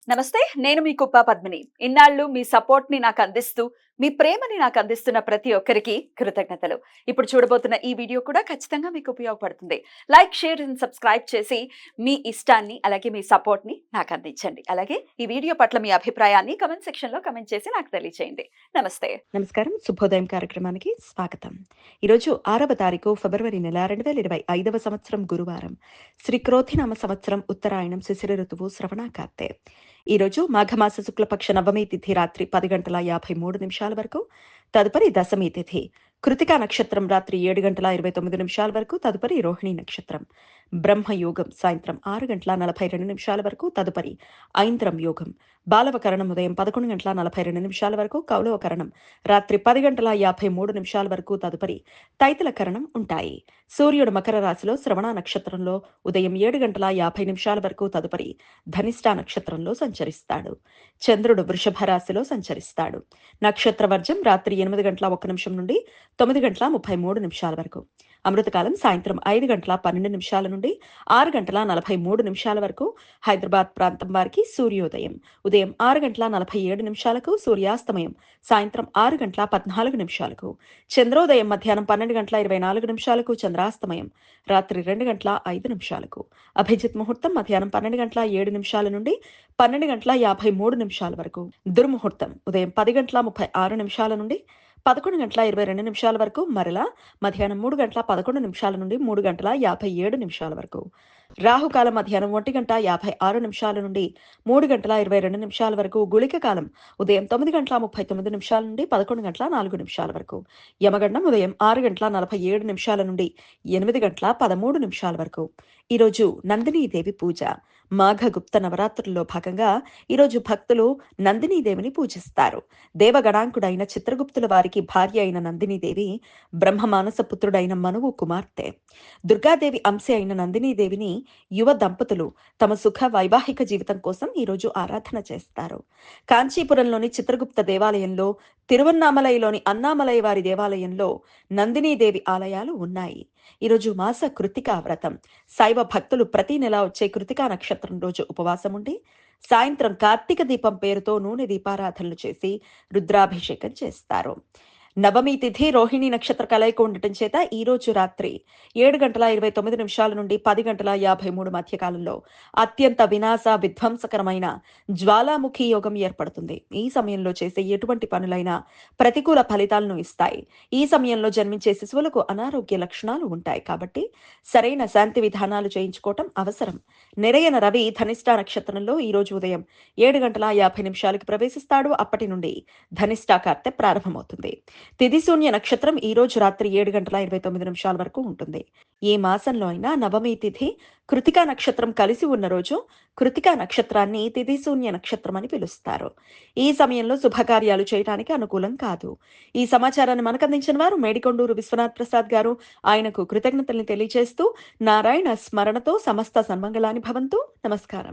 నమస్తే. నేను మీ కుప్ప పద్మిని. ఇన్నాళ్ళు మీ సపోర్ట్‌ని నాకందిస్తూ, మీ ప్రేమని నాకందిస్తున్న ప్రతి ఒక్కరికి కృతజ్ఞతలు. ఇప్పుడు చూడబోతున్న ఈ వీడియో కూడా ఖచ్చితంగా మీకు ఉపయోగపడుతుంది. లైక్, షేర్ అండ్ సబ్స్క్రైబ్ చేసి మీ ఇష్టాన్ని, అలాగే మీ సపోర్ట్‌ని నాకందించండి. అలాగే ఈ వీడియో పట్ల మీ అభిప్రాయాన్ని కామెంట్ సెక్షన్‌లో కామెంట్ చేసి నాకు తెలియచేయండి. నమస్తే. నమస్కారం. శుభోదయం కార్యక్రమానికి స్వాగతం. ఈరోజు 6వ తారీఖు ఫిబ్రవరి నెల 2025వ సంవత్సరం గురువారం. శ్రీ క్రోధినామ సంవత్సరం ఉత్తరాయణం శిశిర ఋతువు శ్రవణాకార్తె. ఈరోజు మాఘమాస శుక్లపక్ష నవమి తిథి రాత్రి 10:53 వరకు, తదుపరి దశమి తిథి. కృతికా నక్షత్రం రాత్రి 7:29 వరకు, తదుపరి రోహిణి నక్షత్రం. బ్రహ్మయోగం సాయంత్రం 6:42 వరకు, తదుపరి ఐంద్రం యోగం. బాలవకరణం ఉదయం 11:42 వరకు, కౌలవకరణం రాత్రి 10:53 వరకు, తదుపరి తైతల కరణం ఉంటాయి. సూర్యుడు మకర రాశిలో శ్రవణ నక్షత్రంలో ఉదయం 7:50 వరకు, తదుపరి ధనిష్ఠా నక్షత్రంలో సంచరిస్తాడు. చంద్రుడు వృషభ రాశిలో సంచరిస్తాడు. నక్షత్ర వర్జం రాత్రి 8:01 నుండి 9:33 వరకు. అమృతకాలం సాయంత్రం 5:12 నుండి 6:43 వరకు. హైదరాబాద్ ప్రాంతం వారికి సూర్యోదయం ఉదయం 6:47 సూర్యాస్తమయం సాయంత్రం 6:14 చంద్రోదయం మధ్యాహ్నం 12:24 చంద్రాస్తమయం రాత్రి 2:05 అభిజిత్ ముహూర్తం మధ్యాహ్నం 12:07 నుండి 12:53 వరకు. దుర్ముహూర్తం ఉదయం 10:36 నుండి 11:22 వరకు, మరలా మధ్యాహ్నం 3:11 నుండి 3:57 వరకు. రాహుకాలం మధ్యాహ్నం 1:56 నుండి 3:22 వరకు. గుళిక కాలం ఉదయం 9:39 నుండి 11:04 వరకు. యమగండం ఉదయం 6:47 నుండి 8:13 వరకు. ఈరోజు నందినీదేవి పూజ. మాఘగుప్త నవరాత్రుల్లో భాగంగా ఈరోజు భక్తులు నందినీదేవిని పూజిస్తారు. దేవగణాంకుడైన చిత్రగుప్తుల వారికి భార్య అయిన నందినీదేవి బ్రహ్మమానస పుత్రుడైన మనువు కుమార్తె. దుర్గాదేవి అంశ అయిన నందినీదేవిని యువ దంపతులు తమ సుఖ వైవాహిక జీవితం కోసం ఈరోజు ఆరాధన చేస్తారు. కాంచీపురంలోని చిత్రగుప్త దేవాలయంలో, తిరువన్నామలైలోని అన్నామలై వారి దేవాలయంలో నందినీదేవి ఆలయాలు ఉన్నాయి. ఈరోజు మాస కృతికా వ్రతం. శైవ భక్తులు ప్రతి నెల వచ్చే కృతికా నక్షత్రం రోజు ఉపవాసం ఉండి సాయంత్రం కార్తీక దీపం పేరుతో నూనె దీపారాధనలు చేసి రుద్రాభిషేకం చేస్తారు. నవమి తిథి రోహిణి నక్షత్ర కలయిక ఉండటం చేత ఈ రోజు రాత్రి 7:29 నుండి 10:53 మధ్య కాలంలో అత్యంత వినాశ విధ్వంసకరమైన జ్వాలాముఖి యోగం ఏర్పడుతుంది. ఈ సమయంలో చేసే ఎటువంటి పనులైనా ప్రతికూల ఫలితాలను ఇస్తాయి. ఈ సమయంలో జన్మించే శిశువులకు అనారోగ్య లక్షణాలు ఉంటాయి కాబట్టి సరైన శాంతి విధానాలు చేయించుకోవటం అవసరం. నిరయన రవి ధనిష్ఠా నక్షత్రంలో ఈ రోజు ఉదయం 7:50 ప్రవేశిస్తాడు. అప్పటి నుండి ధనిష్ఠా కార్తె ప్రారంభమవుతుంది. తిథిశూన్య నక్షత్రం ఈ రోజు రాత్రి 7:29 వరకు ఉంటుంది. ఏ మాసంలో అయినా నవమి తిథి కృతికా నక్షత్రం కలిసి ఉన్న రోజు కృతికా నక్షత్రాన్ని తిథిశూన్య నక్షత్రం అని పిలుస్తారు. ఈ సమయంలో శుభకార్యాలు చేయడానికి అనుకూలం కాదు. ఈ సమాచారాన్ని మనకు అందించిన వారు మేడికొండూరు విశ్వనాథ్ ప్రసాద్ గారు. ఆయనకు కృతజ్ఞతల్ని తెలియజేస్తూ నారాయణ స్మరణతో సమస్త సన్మంగళాని భవంతు. నమస్కారం.